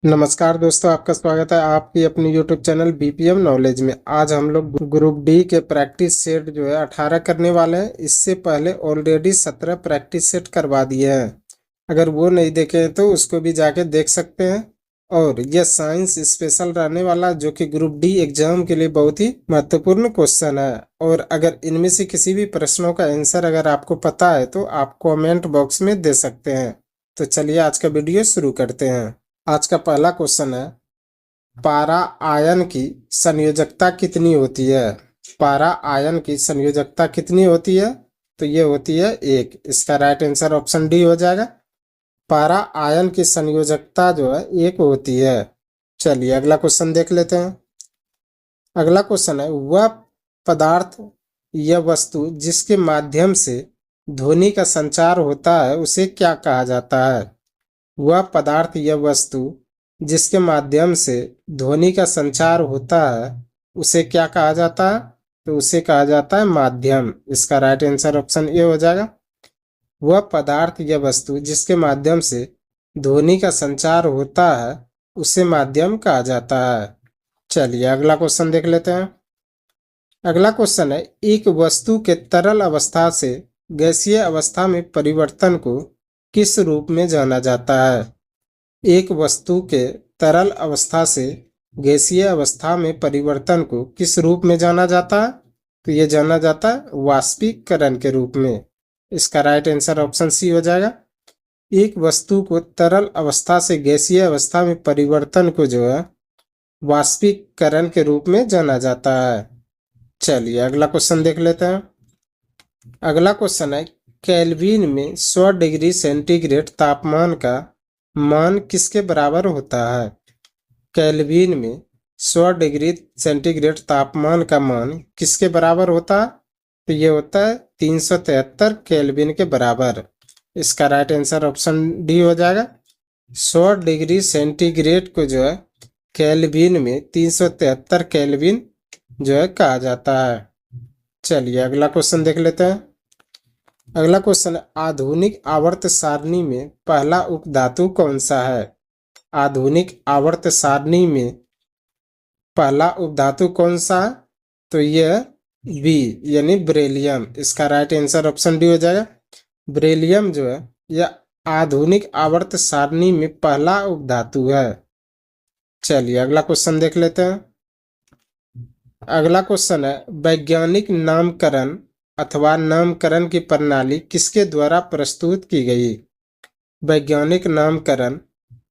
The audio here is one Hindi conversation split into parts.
नमस्कार दोस्तों, आपका स्वागत है आपकी अपनी यूट्यूब चैनल बीपीएम नॉलेज में। आज हम लोग ग्रुप डी के प्रैक्टिस सेट जो है 18 करने वाले हैं। इससे पहले ऑलरेडी 17 प्रैक्टिस सेट करवा दिए हैं। अगर वो नहीं देखे हैं तो उसको भी जाके देख सकते हैं। और यह साइंस स्पेशल रहने वाला, जो कि ग्रुप डी एग्जाम के लिए बहुत ही महत्वपूर्ण क्वेश्चन है। और अगर इनमें से किसी भी प्रश्नों का आंसर अगर आपको पता है तो आप कमेंट बॉक्स में दे सकते हैं। तो चलिए आज का वीडियो शुरू करते हैं। आज का पहला क्वेश्चन है, पारा आयन की संयोजकता कितनी होती है? पारा आयन की संयोजकता कितनी होती है? तो ये होती है 1। इसका राइट आंसर ऑप्शन डी हो जाएगा। पारा आयन की संयोजकता जो है 1 होती है। चलिए अगला क्वेश्चन देख लेते हैं। अगला क्वेश्चन है, वह पदार्थ या वस्तु जिसके माध्यम से ध्वनि का संचार होता है उसे क्या कहा जाता है? वह पदार्थ या वस्तु जिसके माध्यम से ध्वनि का संचार होता है उसे क्या कहा जाता है? तो उसे कहा जाता है माध्यम। इसका राइट आंसर ऑप्शन ए हो जाएगा। वह पदार्थ या वस्तु जिसके माध्यम से ध्वनि का संचार होता है उसे माध्यम कहा जाता है। चलिए अगला क्वेश्चन देख लेते हैं। अगला क्वेश्चन है, एक वस्तु के तरल अवस्था से गैसीय अवस्था में परिवर्तन को किस रूप में जाना जाता है? एक वस्तु के तरल अवस्था से गैसीय अवस्था में परिवर्तन को किस रूप में जाना जाता है? तो ये जाना जाता है वाष्पीकरण के रूप में। इसका राइट आंसर ऑप्शन सी हो जाएगा। एक वस्तु को तरल अवस्था से गैसीय अवस्था में परिवर्तन को जो है वाष्पीकरण के रूप में जाना जाता है। चलिए अगला क्वेश्चन देख लेते हैं। अगला क्वेश्चन है, केल्विन में 100 डिग्री सेंटीग्रेड तापमान का मान किसके बराबर होता है? केल्विन में 100 डिग्री सेंटीग्रेड तापमान का मान किसके बराबर होता है? तो ये होता है 373 केल्विन के बराबर। इसका राइट आंसर ऑप्शन डी हो जाएगा। 100 डिग्री सेंटीग्रेड को जो है केल्विन में 373 केल्विन जो है कहा जाता है। चलिए अगला क्वेश्चन देख लेते हैं। अगला क्वेश्चन, आधुनिक आवर्त सारणी में पहला उपधातु कौन सा है? आधुनिक आवर्त सारणी में पहला उपधातु कौन सा है? तो यह बी यानी बेरिलियम। इसका राइट आंसर ऑप्शन डी हो जाएगा। बेरिलियम जो है यह आधुनिक आवर्त सारणी में पहला उपधातु है। चलिए अगला क्वेश्चन देख लेते हैं। अगला क्वेश्चन है, वैज्ञानिक नामकरण अथवा नामकरण की प्रणाली किसके द्वारा प्रस्तुत की गई? वैज्ञानिक नामकरण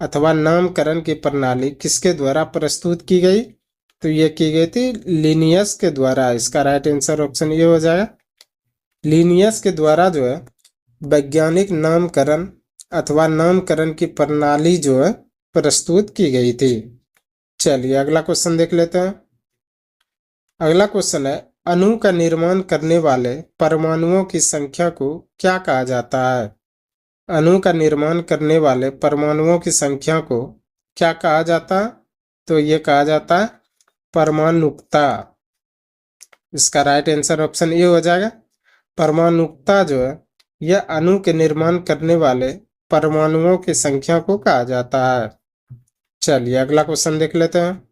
अथवा नामकरण की प्रणाली किसके द्वारा प्रस्तुत की गई? तो ये की गई थी लिनियस के द्वारा। इसका राइट आंसर ऑप्शन ये हो जाएगा। लिनियस के द्वारा जो है वैज्ञानिक नामकरण अथवा नामकरण की प्रणाली जो है प्रस्तुत की गई थी। चलिए अगला क्वेश्चन देख लेते हैं। अगला क्वेश्चन है, अणु का निर्माण करने वाले परमाणुओं की संख्या को क्या कहा जाता है? अणु का निर्माण करने वाले परमाणुओं की संख्या को क्या कहा जाता है? तो ये कहा जाता है परमाणुकता। इसका राइट आंसर ऑप्शन ए हो जाएगा। परमाणुकता जो है यह अणु के निर्माण करने वाले परमाणुओं की संख्या को कहा जाता है। चलिए अगला क्वेश्चन देख लेते हैं।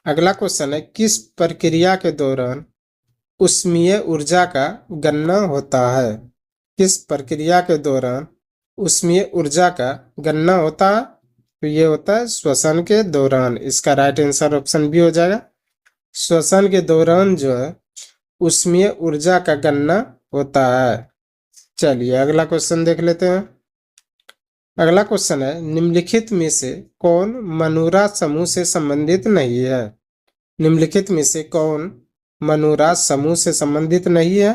अगला क्वेश्चन है, किस प्रक्रिया के दौरान ऊष्मीय ऊर्जा का गणना होता है? किस प्रक्रिया के दौरान ऊष्मीय ऊर्जा का गणना होता है? तो ये होता है श्वसन के दौरान। इसका राइट आंसर ऑप्शन बी हो जाएगा। श्वसन के दौरान जो है ऊष्मीय ऊर्जा का गणना होता है। चलिए अगला क्वेश्चन देख लेते हैं। अगला क्वेश्चन है, निम्नलिखित में से कौन मनूरा समूह से संबंधित नहीं है? निम्नलिखित में से कौन मनूरा समूह से संबंधित नहीं है?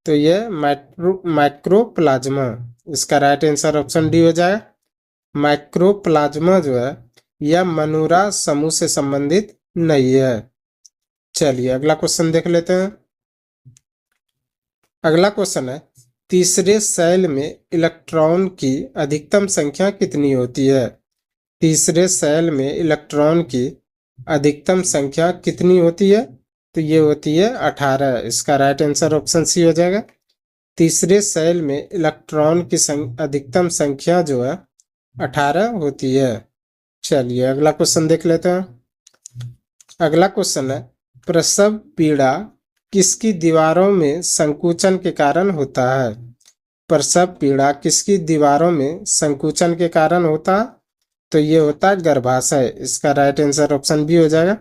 तो यह माइक्रोप्लाज्मा। इसका राइट आंसर ऑप्शन डी हो जाएगा। माइक्रोप्लाज्मा जो है यह मनूरा समूह से संबंधित नहीं है। चलिए अगला क्वेश्चन देख लेते हैं। अगला क्वेश्चन है, तीसरे सेल में इलेक्ट्रॉन की अधिकतम संख्या कितनी होती है? तीसरे सेल में इलेक्ट्रॉन की अधिकतम संख्या कितनी होती है? तो ये होती है 18। इसका राइट आंसर ऑप्शन सी हो जाएगा। तीसरे सेल में इलेक्ट्रॉन की अधिकतम संख्या जो है 18 होती है। चलिए अगला क्वेश्चन देख लेते हैं। अगला क्वेश्चन है, प्रसव पीड़ा किसकी दीवारों में संकुचन के कारण होता है? प्रसव पीड़ा किसकी दीवारों में संकुचन के कारण होता? तो ये होता है गर्भाशय। इसका राइट आंसर ऑप्शन बी हो जाएगा।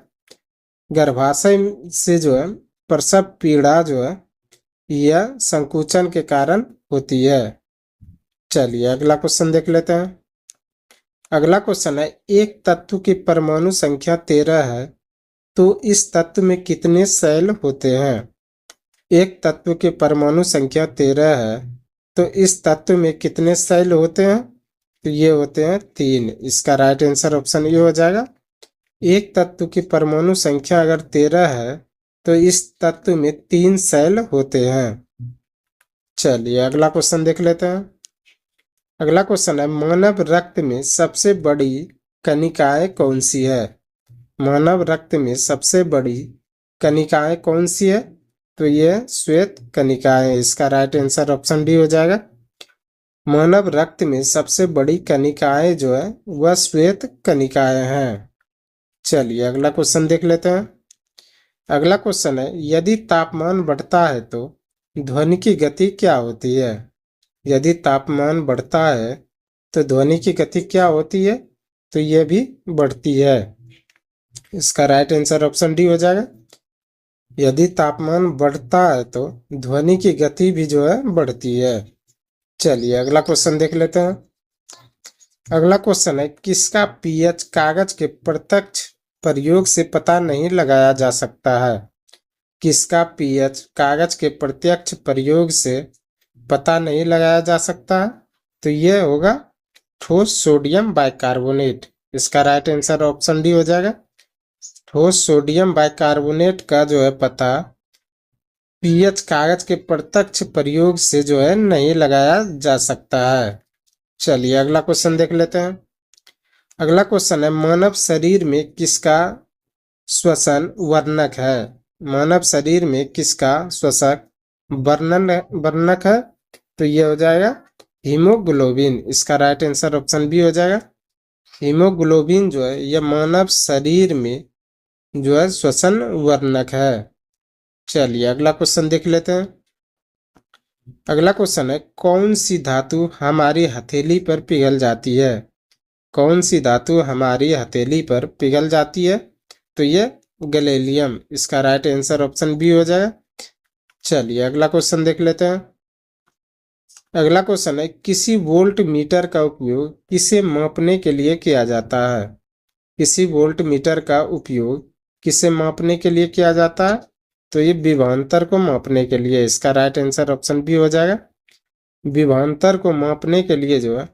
गर्भाशय से जो है प्रसव पीड़ा जो है यह संकुचन के कारण होती है। चलिए अगला क्वेश्चन देख लेते हैं। अगला क्वेश्चन है, एक तत्व की परमाणु संख्या 13 है तो इस तत्व में कितने सेल होते हैं? एक तत्व की परमाणु संख्या 13 है तो इस तत्व में कितने सेल होते हैं? तो ये होते हैं 3। इसका राइट आंसर ऑप्शन ये हो जाएगा। एक तत्व की परमाणु संख्या अगर 13 है तो इस तत्व में 3 सेल होते हैं। चलिए अगला क्वेश्चन देख लेते हैं। अगला क्वेश्चन है, मानव रक्त में सबसे बड़ी कणिकाएं कौन सी है? मानव रक्त में सबसे बड़ी कणिकाएं कौन सी है? तो ये श्वेत कणिकाएं। इसका राइट आंसर ऑप्शन डी हो जाएगा। मानव रक्त में सबसे बड़ी कणिकाएं जो है वह श्वेत कणिकाएं हैं। चलिए अगला क्वेश्चन देख लेते हैं। अगला क्वेश्चन है, यदि तापमान बढ़ता है तो ध्वनि की गति क्या होती है? यदि तापमान बढ़ता है तो ध्वनि की गति क्या होती है? तो यह भी बढ़ती है। इसका राइट आंसर ऑप्शन डी हो जाएगा। यदि तापमान बढ़ता है तो ध्वनि की गति भी जो है बढ़ती है। चलिए अगला क्वेश्चन देख लेते हैं। अगला क्वेश्चन है, किसका पीएच कागज के प्रत्यक्ष प्रयोग से पता नहीं लगाया जा सकता है? किसका पीएच कागज के प्रत्यक्ष प्रयोग से पता नहीं लगाया जा सकता? तो यह होगा ठोस सोडियम बाइकार्बोनेट। इसका राइट आंसर ऑप्शन डी हो जाएगा। ठोस सोडियम बाइकार्बोनेट का जो है पता पीएच कागज के प्रत्यक्ष प्रयोग से जो है नहीं लगाया जा सकता है। चलिए अगला क्वेश्चन देख लेते हैं। अगला क्वेश्चन है, मानव शरीर में किसका श्वसन वर्णक है? मानव शरीर में किसका श्वसन वर्णक है? तो ये हो जाएगा हीमोग्लोबिन। इसका राइट आंसर ऑप्शन बी हो जाएगा। हीमोग्लोबिन जो है यह मानव शरीर में जो है श्वसन वर्णक है। चलिए अगला क्वेश्चन देख लेते हैं। अगला क्वेश्चन है, कौन सी धातु हमारी हथेली पर पिघल जाती है? कौन सी धातु हमारी हथेली पर पिघल जाती है? तो ये गैलियम। इसका राइट आंसर ऑप्शन बी हो जाएगा। चलिए अगला क्वेश्चन देख लेते हैं। अगला क्वेश्चन है, किसी वोल्ट मीटर का उपयोग किसे मापने के लिए किया जाता है? किसी वोल्ट मीटर का उपयोग किसे मापने के लिए किया जाता है? तो ये विभवांतर को मापने के लिए। इसका राइट आंसर ऑप्शन बी हो जाएगा। विभवांतर को मापने के लिए जो है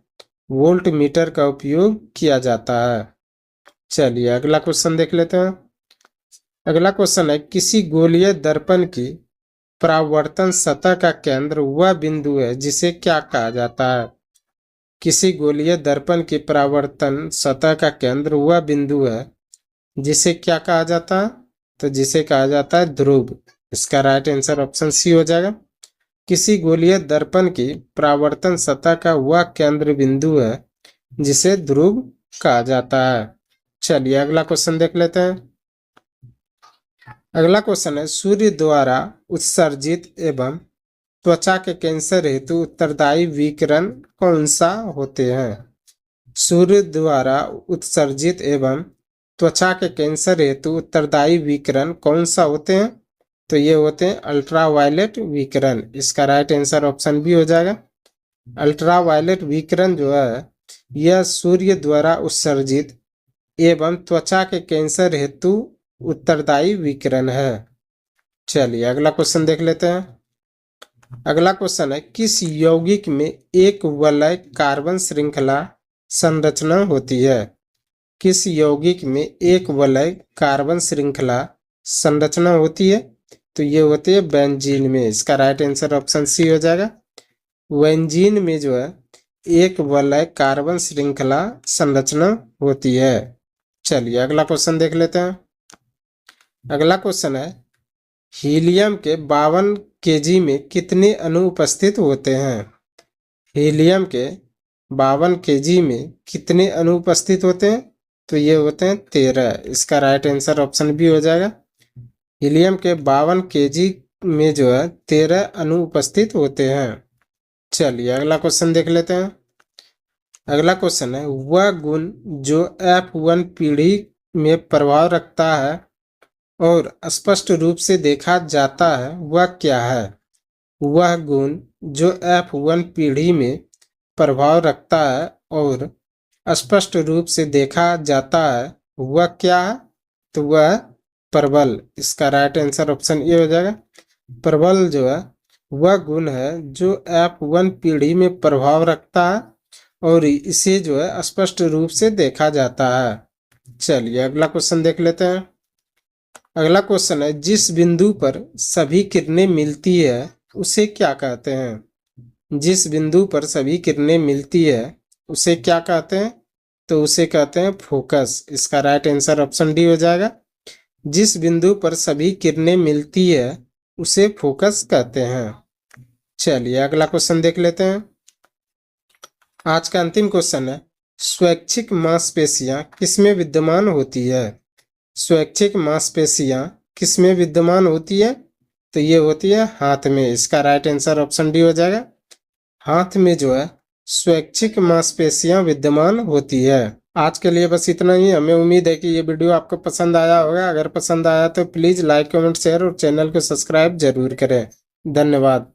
वोल्ट मीटर का उपयोग किया जाता है। चलिए अगला क्वेश्चन देख लेते हैं। अगला क्वेश्चन है, किसी गोलीय दर्पण की परावर्तन सतह का केंद्र वह बिंदु है जिसे क्या कहा जाता है? किसी गोलीय दर्पण की परावर्तन सतह का केंद्र वह बिंदु है जिसे क्या कहा जाता है? तो जिसे कहा जाता है ध्रुव। इसका राइट आंसर ऑप्शन सी हो जाएगा। किसी गोलीय दर्पण की परावर्तन सतह का वह केंद्र बिंदु है जिसे ध्रुव कहा जाता है। चलिए अगला क्वेश्चन देख लेते हैं। अगला क्वेश्चन है, सूर्य द्वारा उत्सर्जित एवं त्वचा के कैंसर हेतु उत्तरदायी विकिरण कौन सा होते हैं? सूर्य द्वारा उत्सर्जित एवं त्वचा के कैंसर हेतु उत्तरदायी विकिरण कौन सा होते हैं? तो ये होते हैं अल्ट्रावायलेट विकिरण। इसका राइट आंसर ऑप्शन बी हो जाएगा। अल्ट्रावायलेट विकिरण जो है यह सूर्य द्वारा उत्सर्जित एवं त्वचा के कैंसर हेतु उत्तरदायी विकिरण है। चलिए अगला क्वेश्चन देख लेते हैं। अगला क्वेश्चन है, किस यौगिक में एक वलय कार्बन श्रृंखला संरचना होती है? किस यौगिक में एक वलय कार्बन श्रृंखला संरचना होती है? तो ये होती है बेंजीन में। इसका राइट आंसर ऑप्शन सी हो जाएगा। बेंजीन में जो है एक वलय कार्बन श्रृंखला संरचना होती है। चलिए अगला क्वेश्चन देख लेते हैं। अगला क्वेश्चन है, हीलियम के 52 kg में कितने अणु उपस्थित होते हैं? हीलियम के 52 kg में कितने अणु उपस्थित होते हैं? तो ये होते हैं 13। इसका राइट आंसर ऑप्शन बी हो जाएगा। हीलियम के 52 केजी में जो है 13 अणु उपस्थित होते हैं। चलिए अगला क्वेश्चन देख लेते हैं। अगला क्वेश्चन है, वह गुण जो F1 पीढ़ी में प्रभाव रखता है और स्पष्ट रूप से देखा जाता है वह क्या है? वह गुण जो F1 पीढ़ी में प्रभाव रखता है और स्पष्ट रूप से देखा जाता है वह क्या है? तो वह प्रबल। इसका राइट आंसर ऑप्शन ए हो जाएगा। प्रबल जो है वह गुण है जो F1 पीढ़ी में प्रभाव रखता है और इसे जो है स्पष्ट रूप से देखा जाता है। चलिए अगला क्वेश्चन देख लेते हैं। अगला क्वेश्चन है, जिस बिंदु पर सभी किरणें मिलती है उसे क्या कहते हैं? जिस बिंदु पर सभी किरणें मिलती है उसे क्या कहते हैं? तो उसे कहते हैं फोकस। इसका राइट आंसर ऑप्शन डी हो जाएगा। जिस बिंदु पर सभी किरणें मिलती है उसे फोकस कहते हैं। चलिए अगला क्वेश्चन देख लेते हैं। आज का अंतिम क्वेश्चन है, स्वैच्छिक मांसपेशियां किसमें विद्यमान होती है? स्वैच्छिक मांसपेशियां किसमें विद्यमान होती है? तो ये होती है हाथ में। इसका राइट आंसर ऑप्शन डी हो जाएगा। हाथ में जो है स्वैच्छिक मांसपेशियां विद्यमान होती है। आज के लिए बस इतना ही। हमें उम्मीद है कि ये वीडियो आपको पसंद आया होगा। अगर पसंद आया तो प्लीज़ लाइक कमेंट शेयर और चैनल को सब्सक्राइब जरूर करें। धन्यवाद।